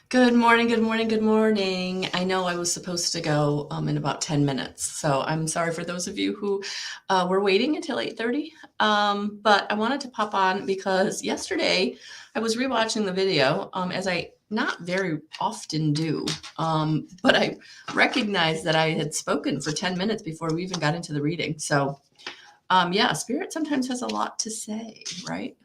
Good morning, good morning, good morning. I know I was supposed to go in about 10 minutes, so I'm sorry for those of you who were waiting until 8:30. But I wanted to pop on because yesterday I was rewatching the video, as I not very often do, but I recognized that I had spoken for 10 minutes before we even got into the reading. So yeah, Spirit sometimes has a lot to say, right?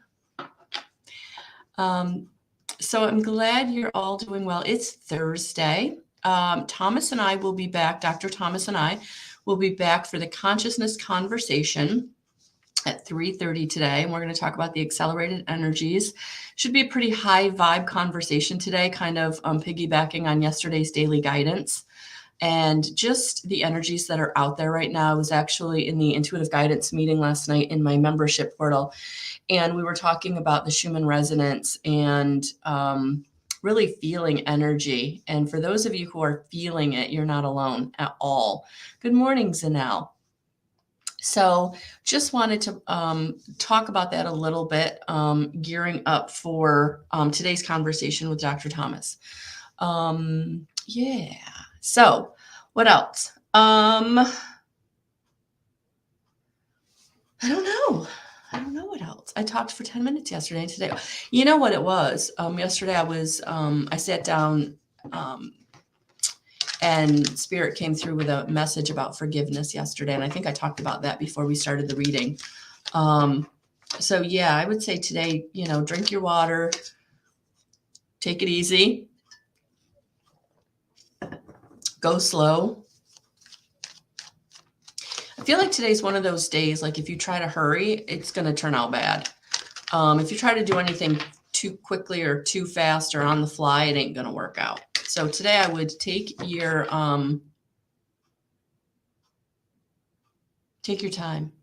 So I'm glad you're all doing well. It's Thursday. Thomas and I will be back. Dr. Thomas and I will be back for the consciousness conversation at 3:30 today. And we're going to talk about the accelerated energies. Should be a pretty high vibe conversation today, kind of piggybacking on yesterday's daily guidance. And just the energies that are out there right now. I was actually in the intuitive guidance meeting last night in my membership portal, and we were talking about the Schumann resonance and really feeling energy. And for those of you who are feeling it, you're not alone at all. Good morning, Zanel. So just wanted to talk about that a little bit, gearing up for today's conversation with Dr. Thomas. Yeah. So what else? I don't know. I don't know what else. I talked for 10 minutes yesterday and today. You know what it was? Yesterday I sat down and Spirit came through with a message about forgiveness yesterday. And I think I talked about that before we started the reading. So yeah, I would say today, drink your water, take it easy, go slow. I feel like today's one of those days, like if you try to hurry, it's going to turn out bad. If you try to do anything too quickly or too fast or on the fly, it ain't going to work out. So today I would take your time. Take your time.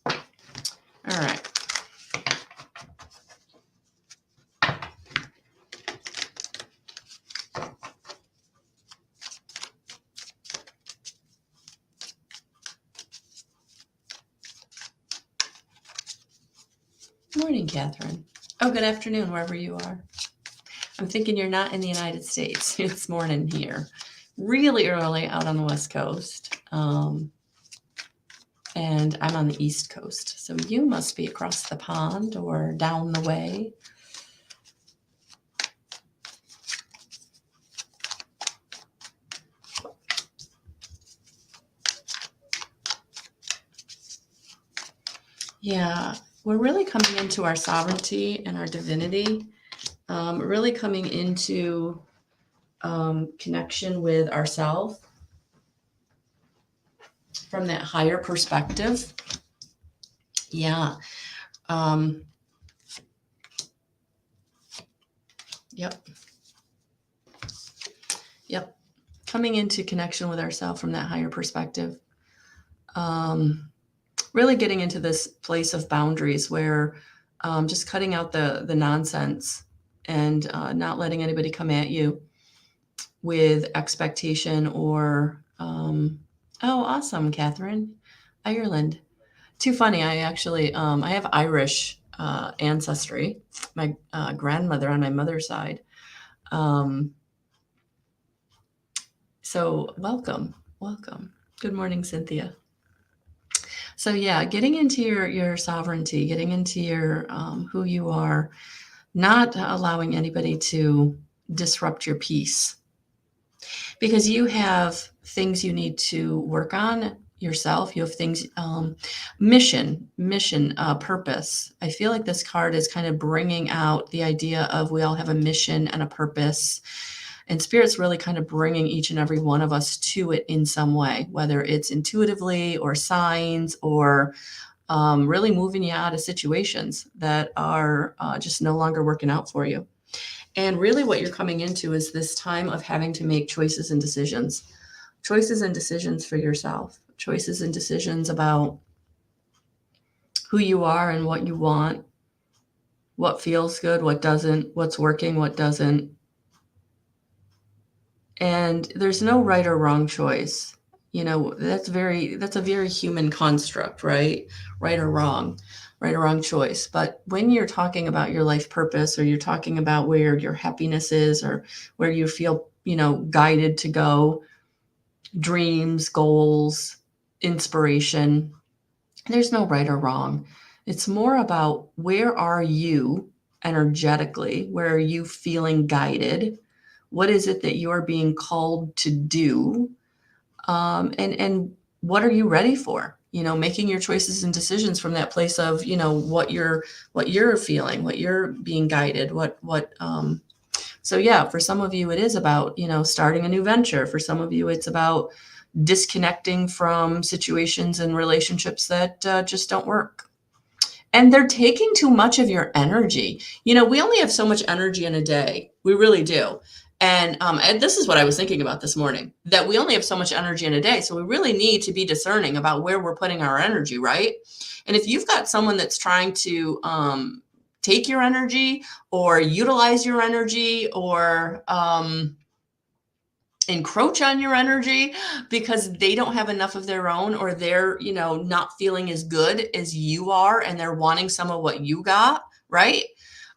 All right. Morning, Catherine. Oh, good afternoon, wherever you are. I'm thinking you're not in the United States. It's morning here. Really early out on the West Coast. And I'm on the East Coast. So you must be across the pond or down the way. Yeah, we're really coming into our sovereignty and our divinity. Really coming into connection with ourselves from that higher perspective. Yeah. Yep. Coming into connection with ourselves from that higher perspective. Really getting into this place of boundaries where just cutting out the nonsense and not letting anybody come at you with expectation or, oh, awesome, Catherine, Ireland. Too funny. I actually, I have Irish ancestry, my grandmother on my mother's side. So welcome. Good morning, Cynthia. So yeah, getting into your sovereignty, getting into your who you are, not allowing anybody to disrupt your peace, because you have things you need to work on yourself. You have things, mission, purpose. I feel like this card is kind of bringing out the idea of we all have a mission and a purpose. And Spirit's really kind of bringing each and every one of us to it in some way, whether it's intuitively or signs or really moving you out of situations that are just no longer working out for you. And really what you're coming into is this time of having to make choices and decisions for yourself, choices and decisions about who you are and what you want, what feels good, what doesn't, what's working, what doesn't. And there's no right or wrong choice. That's a very human construct, right? Right or wrong. right or wrong choice. But when you're talking about your life purpose, or you're talking about where your happiness is, or where you feel, guided to go, dreams, goals, inspiration, there's no right or wrong. It's more about, where are you energetically? Where are you feeling guided? What is it that you're being called to do? And what are you ready for? Making your choices and decisions from that place of, what you're feeling, what you're being guided, so yeah, for some of you, it is about, starting a new venture. For some of you, it's about disconnecting from situations and relationships that just don't work. And they're taking too much of your energy. We only have so much energy in a day. We really do. And this is what I was thinking about this morning, that we only have so much energy in a day. So we really need to be discerning about where we're putting our energy, right? And if you've got someone that's trying to take your energy, or utilize your energy, or encroach on your energy because they don't have enough of their own, or they're, not feeling as good as you are, and they're wanting some of what you got, right?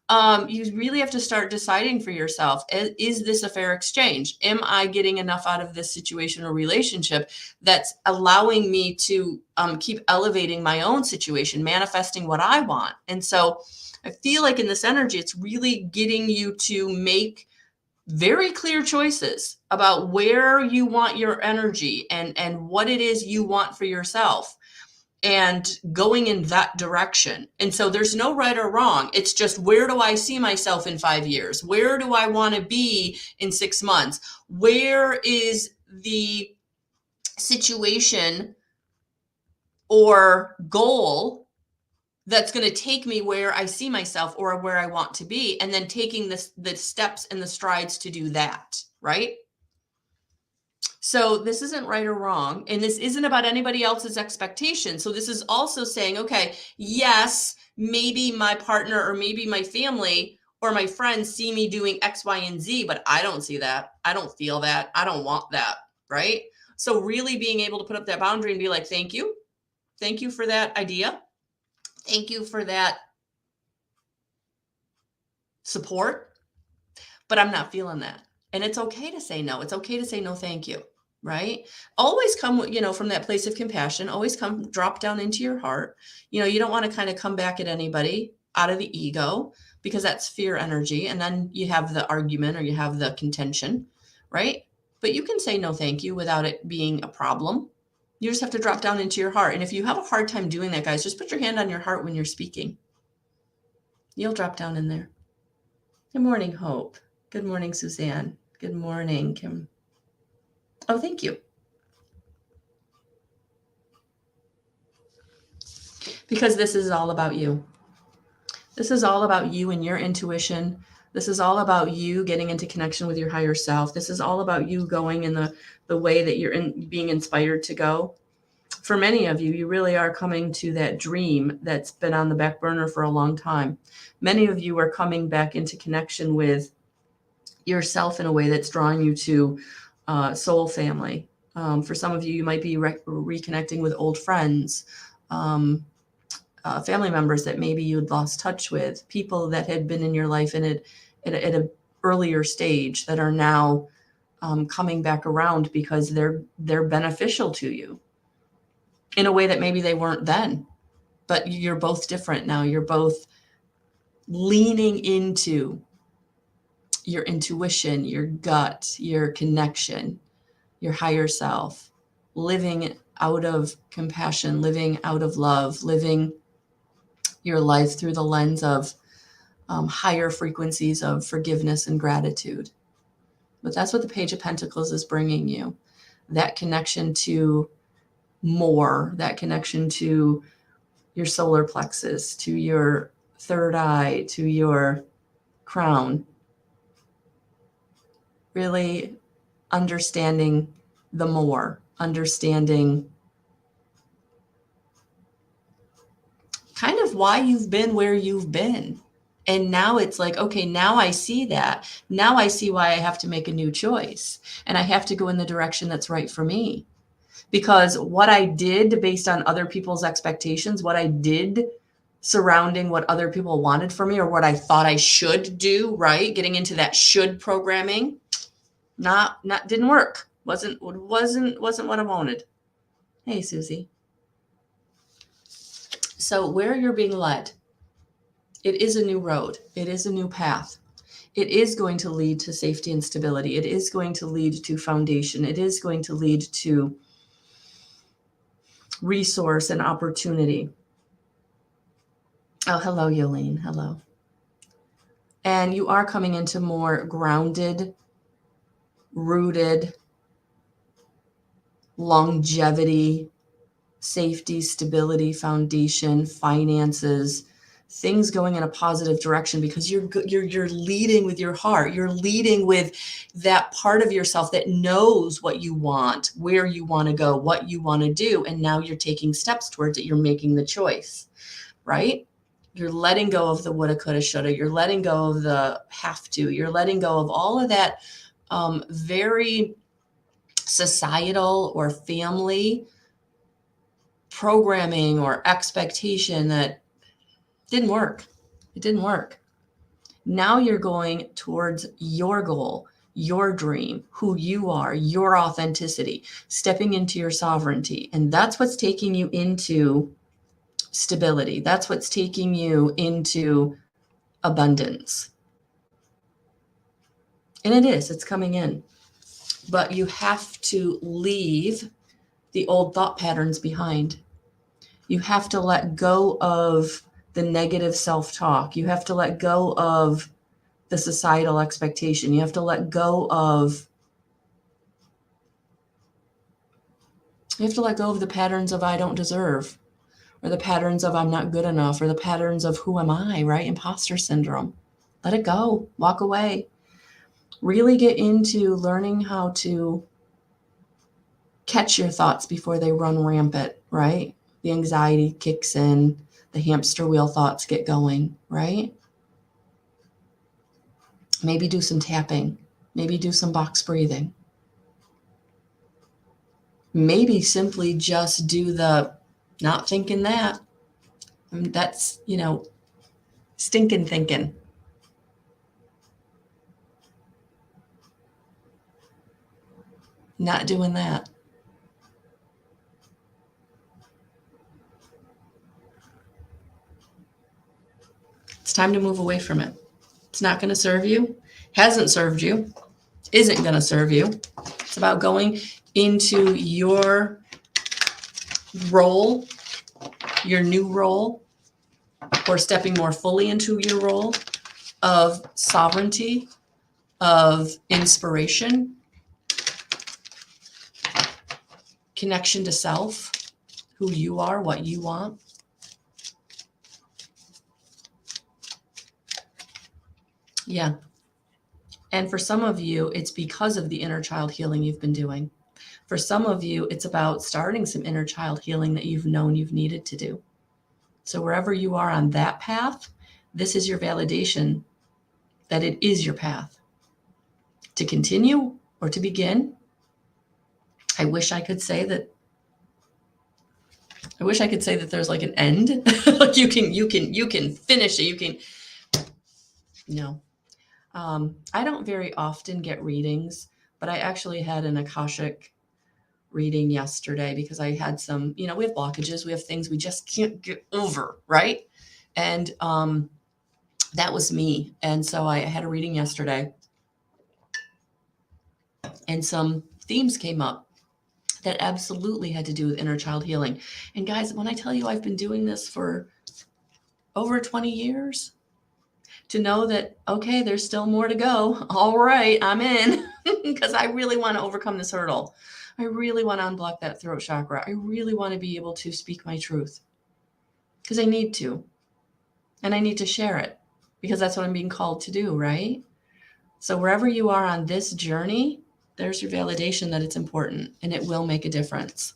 You really have to start deciding for yourself, is this a fair exchange? Am I getting enough out of this situation or relationship that's allowing me to keep elevating my own situation, manifesting what I want? And so I feel like in this energy, it's really getting you to make very clear choices about where you want your energy, and what it is you want for yourself, and going in that direction. And so there's no right or wrong. It's just, where do I see myself in 5 years? Where do I want to be in 6 months? Where is the situation or goal that's going to take me where I see myself, or where I want to be, and then taking the steps and the strides to do that, right? So this isn't right or wrong, and this isn't about anybody else's expectation. So this is also saying, okay, yes, maybe my partner, or maybe my family, or my friends see me doing X, Y, and Z, but I don't see that. I don't feel that. I don't want that, right? So really being able to put up that boundary and be like, thank you. Thank you for that idea. Thank you for that support, but I'm not feeling that. And it's okay to say no. It's okay to say no, thank you, right? Always come, from that place of compassion. Always come, drop down into your heart. You don't want to kind of come back at anybody out of the ego, because that's fear energy. And then you have the argument, or you have the contention, right? But you can say no, thank you, without it being a problem. You just have to drop down into your heart. And if you have a hard time doing that, guys, just put your hand on your heart when you're speaking. You'll drop down in there. Good morning, Hope. Good morning, Suzanne. Good morning, Kim. Oh, thank you. Because this is all about you. This is all about you and your intuition. This is all about you getting into connection with your higher self. This is all about you going in the way that you're being inspired to go. For many of you, you really are coming to that dream that's been on the back burner for a long time. Many of you are coming back into connection with yourself in a way that's drawing you to soul family. For some of you, you might be reconnecting with old friends, family members that maybe you'd lost touch with, people that had been in your life at an earlier stage that are now coming back around because they're beneficial to you in a way that maybe they weren't then. But you're both different now. You're both leaning into your intuition, your gut, your connection, your higher self, living out of compassion, living out of love, living your life through the lens of higher frequencies of forgiveness and gratitude. But that's what the Page of Pentacles is bringing you. That connection to more, that connection to your solar plexus, to your third eye, to your crown. Really understanding the more, understanding kind of why you've been where you've been. And now it's like, okay, now I see that. Now I see why I have to make a new choice. And I have to go in the direction that's right for me. Because what I did based on other people's expectations, what I did surrounding what other people wanted for me or what I thought I should do, right? Getting into that should programming, didn't work. Wasn't what I wanted. Hey, Susie. So where you're being led, it is a new road. It is a new path. It is going to lead to safety and stability. It is going to lead to foundation. It is going to lead to resource and opportunity. Oh, hello, Yolene. Hello. And you are coming into more grounded, rooted, longevity, safety, stability, foundation, finances, things going in a positive direction, because you're leading with your heart. You're leading with that part of yourself that knows what you want, where you want to go, what you want to do. And now you're taking steps towards it. You're making the choice, right? You're letting go of the woulda, coulda, shoulda. You're letting go of the have to. You're letting go of all of that very societal or family programming or expectation that didn't work. It didn't work. Now you're going towards your goal, your dream, who you are, your authenticity, stepping into your sovereignty. And that's what's taking you into stability. That's what's taking you into abundance. And it's coming in. But you have to leave the old thought patterns behind. You have to let go of the negative self-talk. You have to let go of the societal expectation. You have to let go of the patterns of I don't deserve, or the patterns of I'm not good enough, or the patterns of who am I, right? Imposter syndrome. Let it go. Walk away. Really get into learning how to catch your thoughts before they run rampant, right? The anxiety kicks in, the hamster wheel thoughts get going, right? Maybe do some tapping. Maybe do some box breathing. Maybe simply just do the not thinking that. That's, stinking thinking. Not doing that. It's time to move away from it. It's not going to serve you, hasn't served you, isn't going to serve you. It's about going into your role, your new role, or stepping more fully into your role of sovereignty, of inspiration, connection to self, who you are, what you want. Yeah. And for some of you, it's because of the inner child healing you've been doing. For some of you, it's about starting some inner child healing that you've known you've needed to do. So wherever you are on that path, this is your validation that it is your path. To continue or to begin, I wish I could say that there's like an end. Like you can finish it. No. I don't very often get readings, but I actually had an Akashic reading yesterday because I had some, we have blockages, we have things we just can't get over, right? And that was me. And so I had a reading yesterday, and some themes came up that absolutely had to do with inner child healing. And guys, when I tell you I've been doing this for over 20 years, to know that, okay, there's still more to go. All right, I'm in, because I really want to overcome this hurdle. I really want to unblock that throat chakra. I really want to be able to speak my truth, because I need to. And I need to share it, because that's what I'm being called to do, right? So wherever you are on this journey, there's your validation that it's important, and it will make a difference.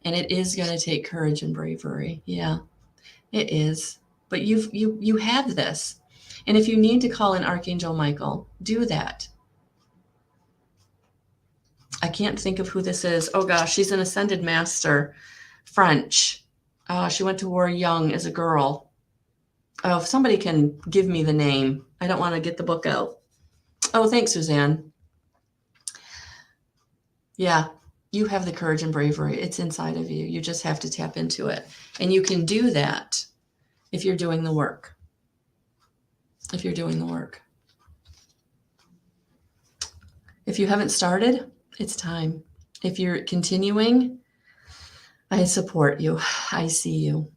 And it is going to take courage and bravery. Yeah, it is. But you have this. And if you need to call in Archangel Michael, do that. I can't think of who this is. Oh gosh, she's an ascended master, French. She went to war young as a girl. Oh, if somebody can give me the name. I don't want to get the book out. Oh, thanks, Suzanne. Yeah, you have the courage and bravery. It's inside of you. You just have to tap into it. And you can do that if you're doing the work. If you're doing the work. If you haven't started, it's time. If you're continuing, I support you. I see you.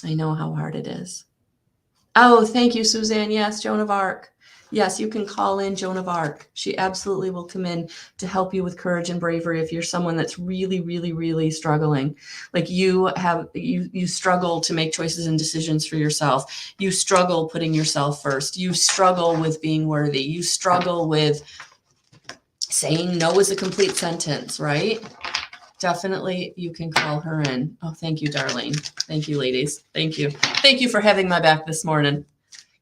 I know how hard it is. Oh, thank you, Suzanne. Yes, Joan of Arc. Yes, you can call in Joan of Arc. She absolutely will come in to help you with courage and bravery if you're someone that's really, really, really struggling. Like you struggle to make choices and decisions for yourself. You struggle putting yourself first. You struggle with being worthy. You struggle with saying no is a complete sentence, right? Definitely you can call her in. Oh, thank you, Darlene. Thank you, ladies. Thank you. Thank you for having my back this morning.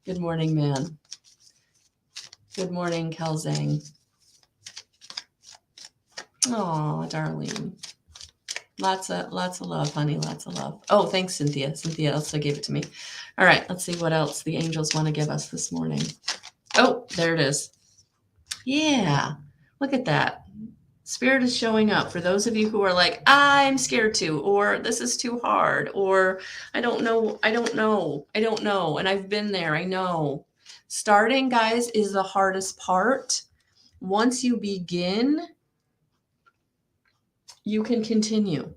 Good morning, man. Good morning, Kelzang. Oh, Darlene. Lots of love, honey. Lots of love. Oh, thanks, Cynthia. Cynthia also gave it to me. All right, let's see what else the angels want to give us this morning. Oh, there it is. Yeah, look at that. Spirit is showing up for those of you who are like, I'm scared to, or this is too hard, or I don't know. And I've been there. I know. Starting, guys, is the hardest part. Once you begin, you can continue.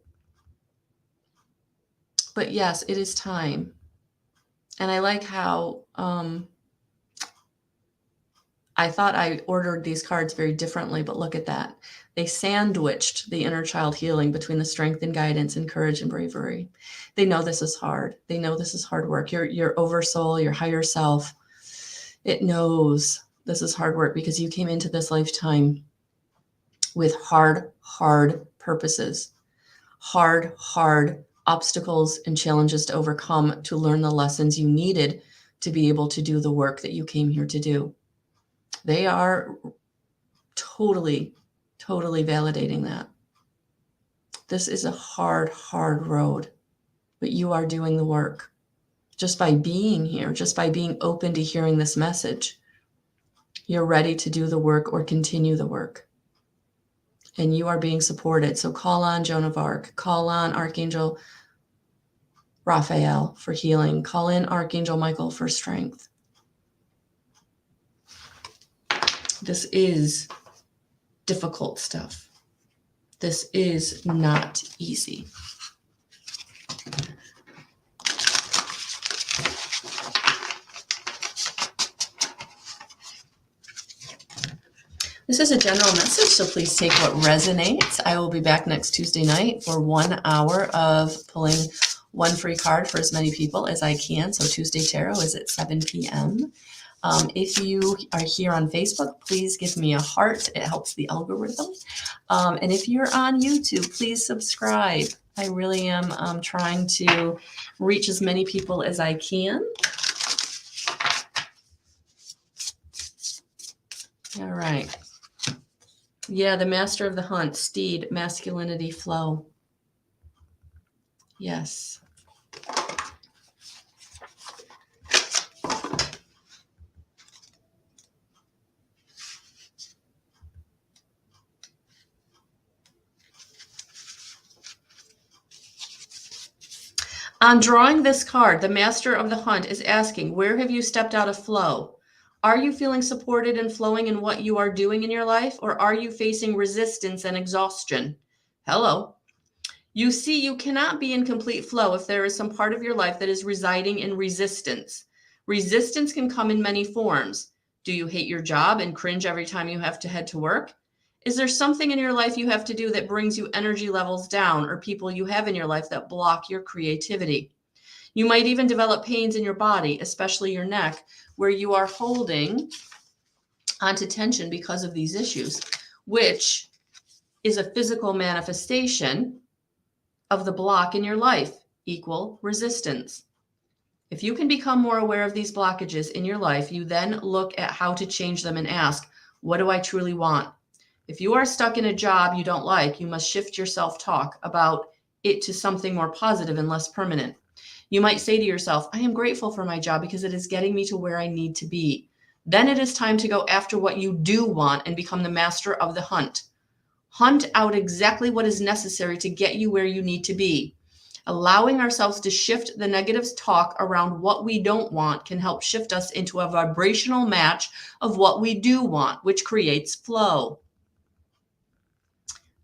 But yes, it is time. And I like how I thought I ordered these cards very differently, but look at that. They sandwiched the inner child healing between the strength and guidance and courage and bravery. They know this is hard. They know this is hard work. Your oversoul, your higher self, it knows this is hard work because you came into this lifetime with hard purposes, hard obstacles and challenges to overcome to learn the lessons you needed to be able to do the work that you came here to do. They are totally validating that. This is a hard road, but you are doing the work. Just by being here, just by being open to hearing this message, you're ready to do the work or continue the work. And you are being supported. So call on Joan of Arc, call on Archangel Raphael for healing, call in Archangel Michael for strength. This is difficult stuff. This is not easy. This is a general message, so please take what resonates. I will be back next Tuesday night for 1 hour of pulling one free card for as many people as I can. So Tuesday Tarot is at 7 p.m. If you are here on Facebook, please give me a heart. It helps the algorithm. And if you're on YouTube, please subscribe. I really am trying to reach as many people as I can. All right. Yeah, the master of the hunt, steed, masculinity, flow. Yes. On drawing this card, the master of the hunt is asking, where have you stepped out of flow? Are you feeling supported and flowing in what you are doing in your life, or are you facing resistance and exhaustion? Hello. You see, you cannot be in complete flow if there is some part of your life that is residing in resistance. Resistance can come in many forms. Do you hate your job and cringe every time you have to head to work? Is there something in your life you have to do that brings you energy levels down, or people you have in your life that block your creativity? You might even develop pains in your body, especially your neck, where you are holding onto tension because of these issues, which is a physical manifestation of the block in your life, equal resistance. If you can become more aware of these blockages in your life, you then look at how to change them and ask, what do I truly want? If you are stuck in a job you don't like, you must shift your self-talk about it to something more positive and less permanent. You might say to yourself, I am grateful for my job because it is getting me to where I need to be. Then it is time to go after what you do want and become the master of the hunt. Hunt out exactly what is necessary to get you where you need to be. Allowing ourselves to shift the negative talk around what we don't want can help shift us into a vibrational match of what we do want, which creates flow.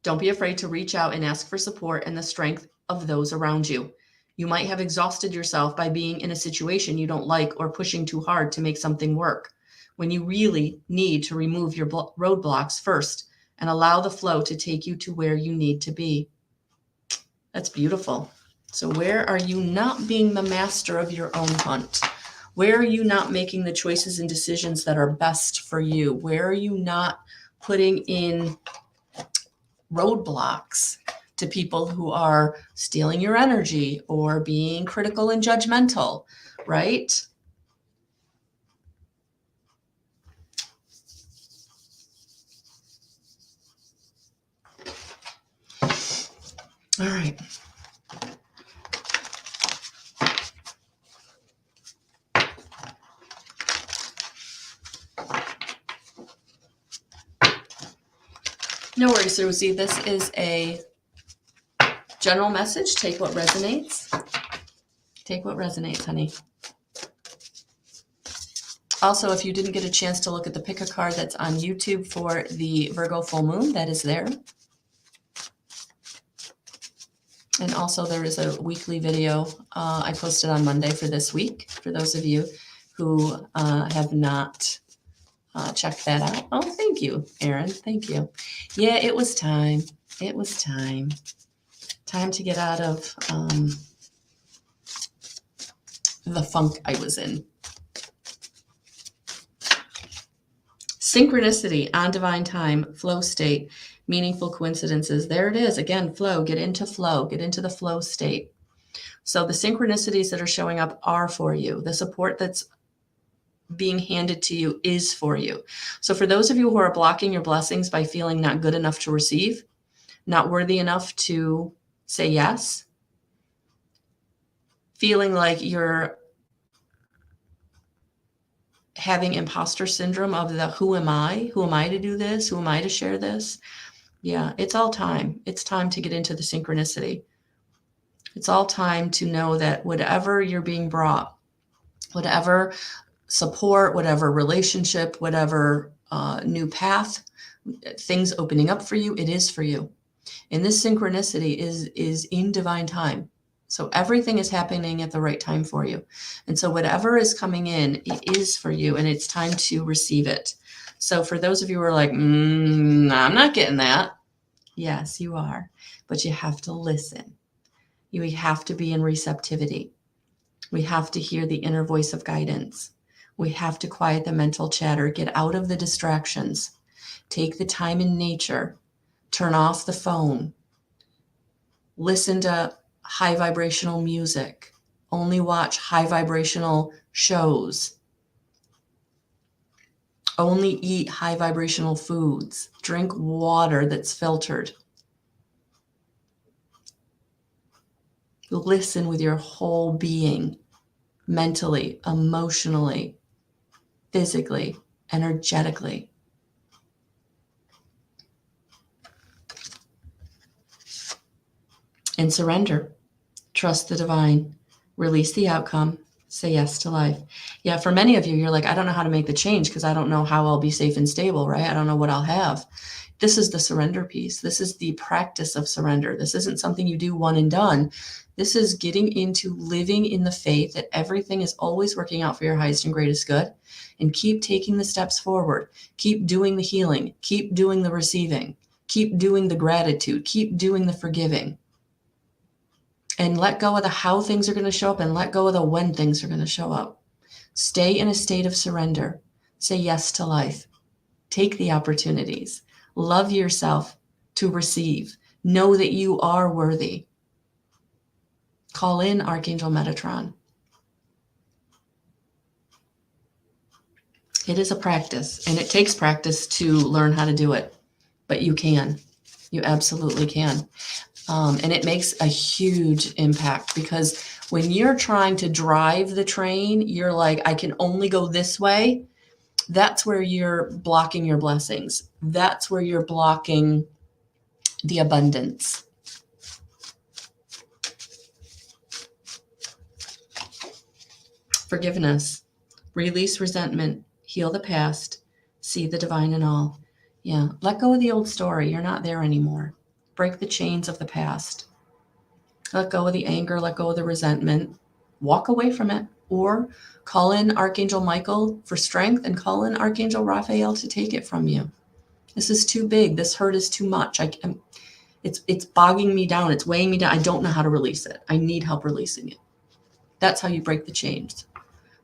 Don't be afraid to reach out and ask for support and the strength of those around you. You might have exhausted yourself by being in a situation you don't like or pushing too hard to make something work, when you really need to remove your roadblocks first and allow the flow to take you to where you need to be. That's beautiful. So where are you not being the master of your own hunt? Where are you not making the choices and decisions that are best for you? Where are you not putting in roadblocks to people who are stealing your energy or being critical and judgmental, right? All right. No worries, Susie. This is a general message. Take what resonates. Take what resonates, honey. Also, if you didn't get a chance to look at the pick a card that's on YouTube for the Virgo full moon, that is there. And also there is a weekly video I posted on Monday for this week, for those of you who have not checked that out. Oh, thank you, Erin. Thank you. Yeah, it was time. It was time. Time to get out of the funk I was in. Synchronicity, on divine time, flow state, meaningful coincidences. There it is. Again, flow. Get into flow. Get into the flow state. So the synchronicities that are showing up are for you. The support that's being handed to you is for you. So for those of you who are blocking your blessings by feeling not good enough to receive, not worthy enough to say yes, feeling like you're having imposter syndrome of the who am I? Who am I to do this? Who am I to share this? Yeah, it's all time. It's time to get into the synchronicity. It's all time to know that whatever you're being brought, whatever support, whatever relationship, whatever new path, things opening up for you, it is for you. And this synchronicity is in divine time. So everything is happening at the right time for you. And so whatever is coming in, it is for you, and it's time to receive it. So for those of you who are like, I'm not getting that. Yes, you are. But you have to listen. You have to be in receptivity. We have to hear the inner voice of guidance. We have to quiet the mental chatter, get out of the distractions, take the time in nature, turn off the phone, listen to high vibrational music, only watch high vibrational shows, only eat high vibrational foods, drink water that's filtered. Listen with your whole being, mentally, emotionally, physically, energetically. And surrender. Trust the divine. Release the outcome. Say yes to life. Yeah, for many of you, you're like, I don't know how to make the change because I don't know how I'll be safe and stable, right? I don't know what I'll have. This is the surrender piece. This is the practice of surrender. This isn't something you do one and done. This is getting into living in the faith that everything is always working out for your highest and greatest good. And keep taking the steps forward. Keep doing the healing. Keep doing the receiving. Keep doing the gratitude. Keep doing the forgiving. And let go of the how things are going to show up and let go of the when things are going to show up. Stay in a state of surrender. Say yes to life. Take the opportunities. Love yourself to receive. Know that you are worthy. Call in Archangel Metatron. It is a practice, and it takes practice to learn how to do it, but you can. You absolutely can. And it makes a huge impact, because when you're trying to drive the train, you're like, I can only go this way. That's where you're blocking your blessings. That's where you're blocking the abundance. Forgiveness. Release resentment. Heal the past. See the divine in all. Yeah. Let go of the old story. You're not there anymore. Break the chains of the past. Let go of the anger. Let go of the resentment. Walk away from it. Or call in Archangel Michael for strength and call in Archangel Raphael to take it from you. This is too big. This hurt is too much. It's bogging me down. It's weighing me down. I don't know how to release it. I need help releasing it. That's how you break the chains.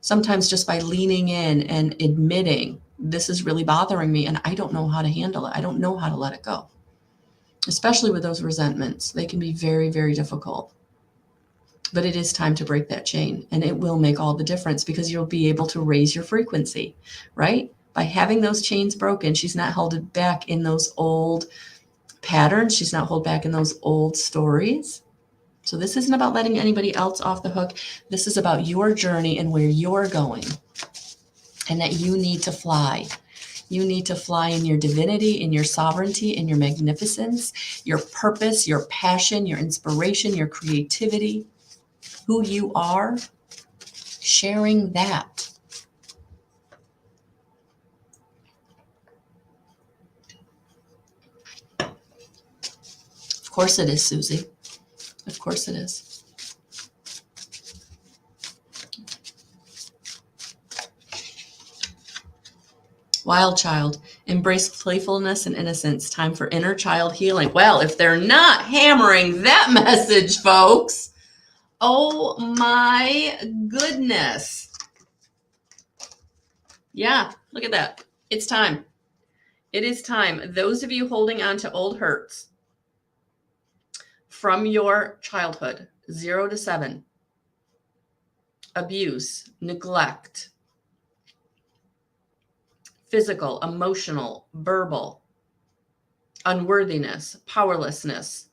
Sometimes just by leaning in and admitting, this is really bothering me and I don't know how to handle it. I don't know how to let it go. Especially with those resentments. They can be very, very difficult. But it is time to break that chain, and it will make all the difference, because you'll be able to raise your frequency, right? By having those chains broken, she's not held back in those old patterns. She's not held back in those old stories. So this isn't about letting anybody else off the hook. This is about your journey and where you're going, and that you need to fly. You need to fly in your divinity, in your sovereignty, in your magnificence, your purpose, your passion, your inspiration, your creativity, who you are, sharing that. Of course it is, Susie. Of course it is. Wild child, embrace playfulness and innocence. Time for inner child healing. Well, if they're not hammering that message, folks, oh my goodness. Yeah, look at that. It's time. It is time. Those of you holding on to old hurts from your childhood, 0 to 7, abuse, neglect, physical, emotional, verbal, unworthiness, powerlessness.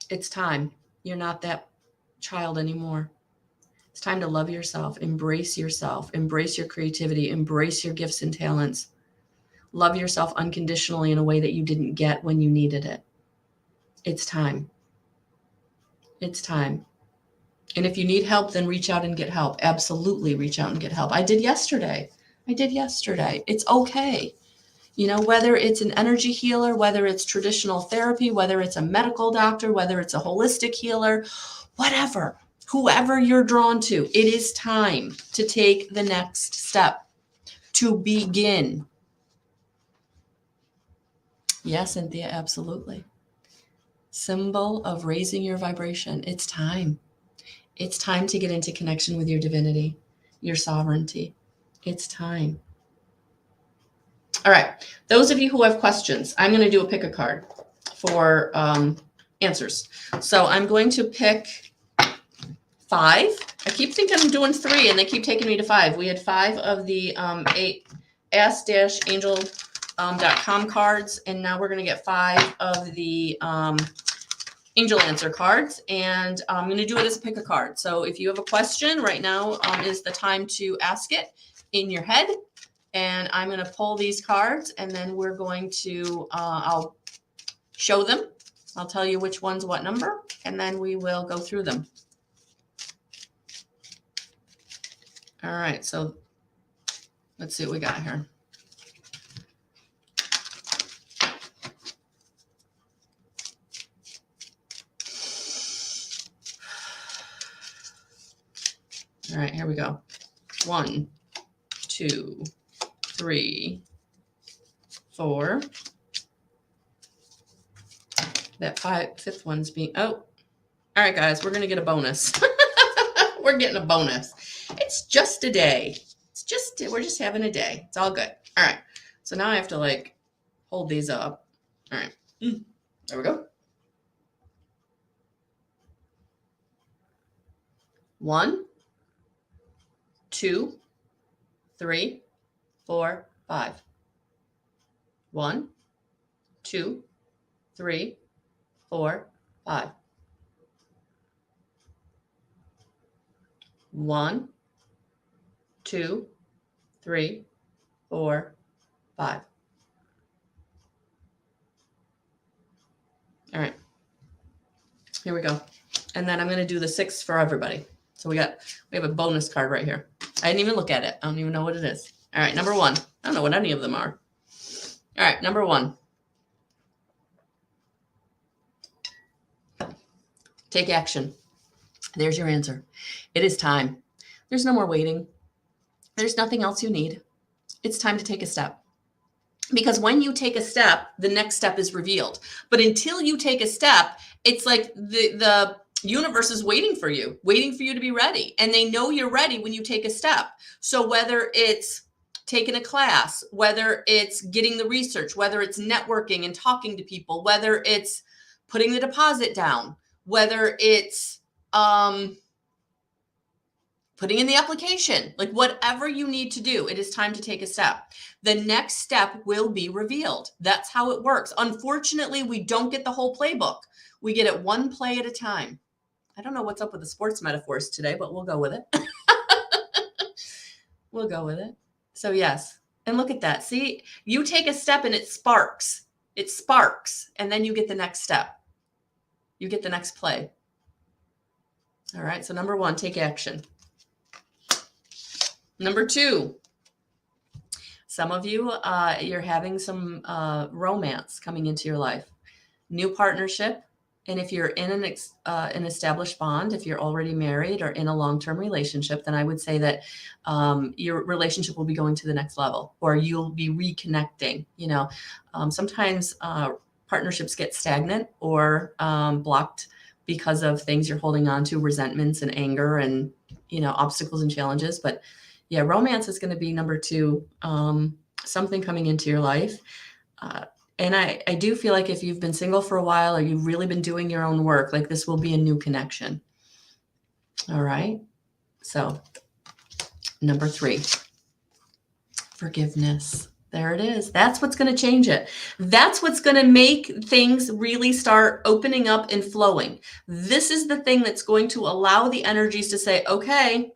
It's time. You're not that child anymore. It's time to love yourself, embrace your creativity, embrace your gifts and talents. Love yourself unconditionally in a way that you didn't get when you needed it. It's time. It's time. And if you need help, then reach out and get help. Absolutely reach out and get help. I did yesterday. It's okay. You know, whether it's an energy healer, whether it's traditional therapy, whether it's a medical doctor, whether it's a holistic healer, whatever, whoever you're drawn to, it is time to take the next step, to begin. Yes, Cynthia, absolutely. Symbol of raising your vibration. It's time. It's time to get into connection with your divinity, your sovereignty. It's time. All right. Those of you who have questions, I'm going to do a pick a card for answers. So I'm going to pick 5. I keep thinking I'm doing 3 and they keep taking me to 5. We had 5 of the ask-angel.com cards, and now we're going to get 5 of the angel answer cards, and I'm going to do it as a pick a card. So if you have a question right now is the time to ask it in your head, and I'm going to pull these cards, and then we're going to I'll show them. I'll tell you which one's what number, and then we will go through them. All right, so let's see what we got here. All right, here we go. 1, 2, 3, 4. That 5th one's being, oh, all right, guys, we're going to get a bonus. We're getting a bonus. It's just a day. We're just having a day. It's all good. All right. So now I have to like hold these up. All right. There we go. 1, 2, 3, 4, 5. 1, 2, 3, 4, 5. 1, 2, 3, 4, 5. All right. Here we go. And then I'm going to do the 6 for everybody. So we have a bonus card right here. I didn't even look at it. I don't even know what it is. All right, number 1. I don't know what any of them are. All right, number 1. Take action. There's your answer. It is time. There's no more waiting. There's nothing else you need. It's time to take a step. Because when you take a step, the next step is revealed. But until you take a step, it's like the universe is waiting for you to be ready. And they know you're ready when you take a step. So whether it's taking a class, whether it's getting the research, whether it's networking and talking to people, whether it's putting the deposit down, whether it's putting in the application, like whatever you need to do, it is time to take a step. The next step will be revealed. That's how it works. Unfortunately, we don't get the whole playbook. We get it one play at a time. I don't know what's up with the sports metaphors today, but we'll go with it. We'll go with it. So yes. And look at that. See, you take a step and it sparks. It sparks. And then you get the next step. You get the next play. All right. So number 1, take action. Number 2, some of you, you're having some romance coming into your life, new partnership. And if you're in an established bond, if you're already married or in a long-term relationship, then I would say that your relationship will be going to the next level, or you'll be reconnecting. Sometimes partnerships get stagnant or blocked because of things you're holding on to, resentments and anger and, obstacles and challenges. But yeah, romance is going to be number 2, something coming into your life. And I do feel like if you've been single for a while or you've really been doing your own work, like this will be a new connection. All right. So number 3, forgiveness. There it is. That's what's going to change it. That's what's going to make things really start opening up and flowing. This is the thing that's going to allow the energies to say, okay,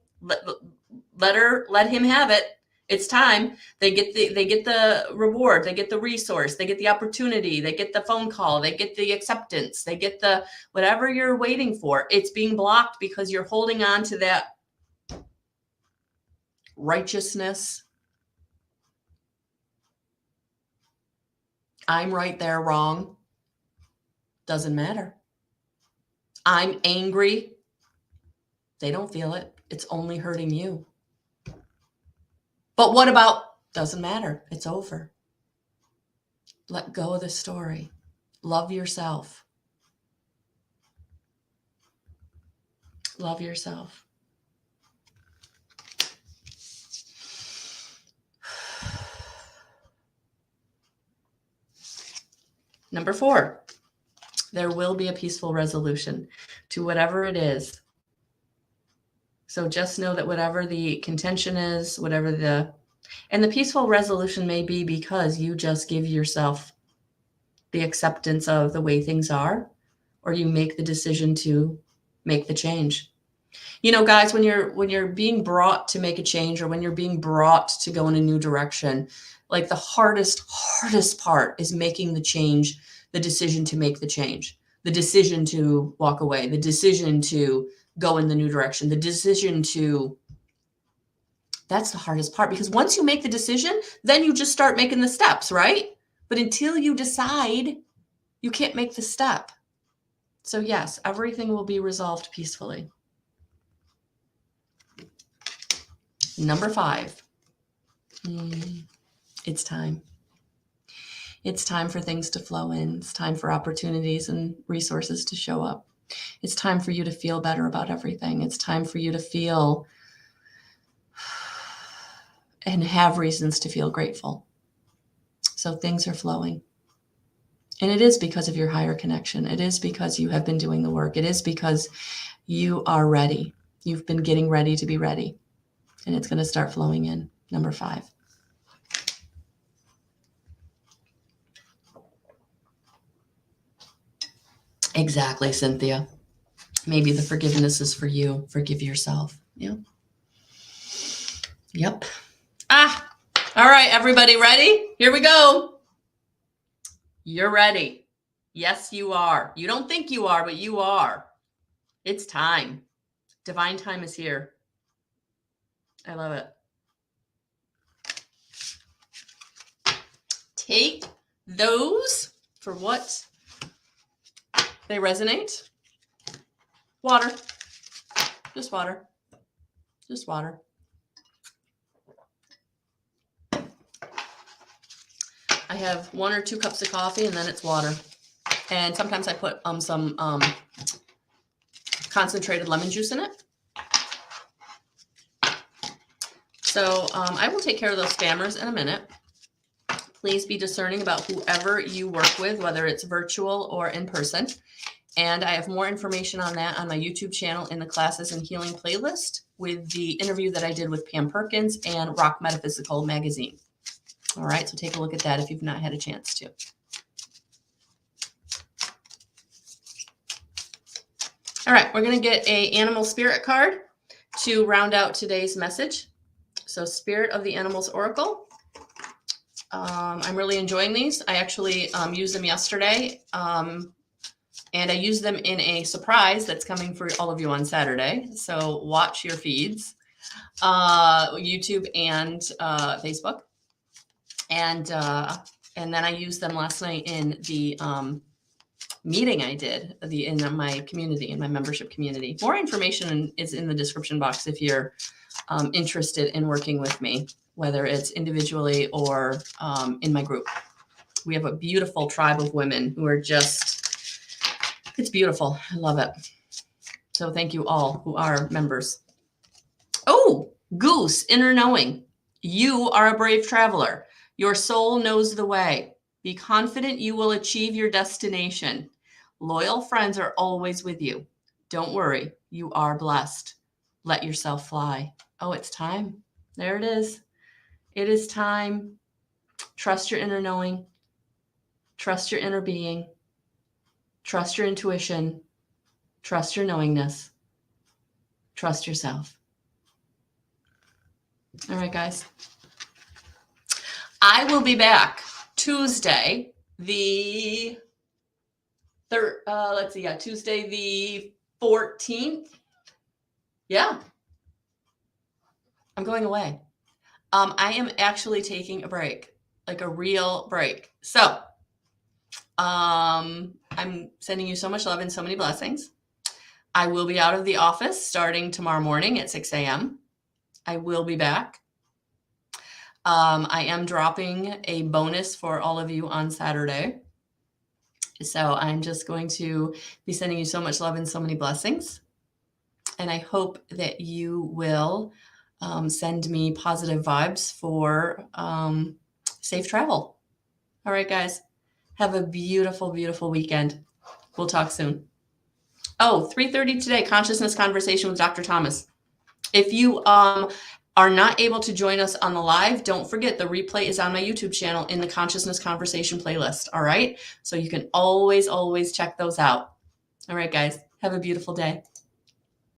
let him have it. It's time. They get the reward, they get the resource, they get the opportunity, they get the phone call, they get the acceptance, they get the whatever you're waiting for. It's being blocked because you're holding on to that righteousness. I'm right, they're wrong. Doesn't matter. I'm angry. They don't feel it. It's only hurting you. But what about, doesn't matter. It's over. Let go of the story. Love yourself. Love yourself. Number 4, there will be a peaceful resolution to whatever it is. So just know that whatever the contention is, and the peaceful resolution may be because you just give yourself the acceptance of the way things are, or you make the decision to make the change. Guys, when you're being brought to make a change, or when you're being brought to go in a new direction, like the hardest part is making the change, the decision to make the change, the decision to walk away, the decision to go in the new direction, the decision to, that's the hardest part, because once you make the decision, then you just start making the steps, right? But until you decide, you can't make the step. So yes, everything will be resolved peacefully. Number 5, it's time. It's time for things to flow in. It's time for opportunities and resources to show up. It's time for you to feel better about everything. It's time for you to feel and have reasons to feel grateful. So things are flowing. And it is because of your higher connection. It is because you have been doing the work. It is because you are ready. You've been getting ready to be ready. And it's going to start flowing in. Number 5. Exactly, Cynthia. Maybe the forgiveness is for you. Forgive yourself. Yeah. Yep. All right, everybody ready? Here we go. You're ready. Yes, you are. You don't think you are, but you are. It's time. Divine time is here. I love it. Take those for what they resonate. Water. Just water. Just water. I have 1 or 2 cups of coffee, and then it's water. And sometimes I put some concentrated lemon juice in it. So I will take care of those spammers in a minute. Please be discerning about whoever you work with, whether it's virtual or in person. And I have more information on that on my YouTube channel in the Classes in Healing playlist with the interview that I did with Pam Perkins and Rock Metaphysical magazine. All right, so take a look at that if you've not had a chance to. All right, we're going to get an animal spirit card to round out today's message. So Spirit of the Animals Oracle. I'm really enjoying these. I actually used them yesterday, and I used them in a surprise that's coming for all of you on Saturday. So watch your feeds, YouTube and Facebook. And then I used them last night in the meeting I did in my community, in my membership community. More information is in the description box if you're interested in working with me, whether it's individually or in my group. We have a beautiful tribe of women who are it's beautiful. I love it. So thank you all who are members. Oh, Goose, inner knowing. You are a brave traveler. Your soul knows the way. Be confident you will achieve your destination. Loyal friends are always with you. Don't worry, you are blessed. Let yourself fly. Oh, it's time. There it is. It is time. Trust your inner knowing. Trust your inner being. Trust your intuition. Trust your knowingness. Trust yourself. All right, guys. I will be back Tuesday, the Tuesday the 14th. Yeah. I'm going away. I am actually taking a break, like a real break. So, I'm sending you so much love and so many blessings. I will be out of the office starting tomorrow morning at 6 a.m. I will be back. I am dropping a bonus for all of you on Saturday. So I'm just going to be sending you so much love and so many blessings. And I hope that you will send me positive vibes for safe travel. All right, guys. Have a beautiful, beautiful weekend. We'll talk soon. Oh, 3:30 today, Consciousness Conversation with Dr. Thomas. If you are not able to join us on the live, don't forget the replay is on my YouTube channel in the Consciousness Conversation playlist. All right. So you can always check those out. All right, guys. Have a beautiful day.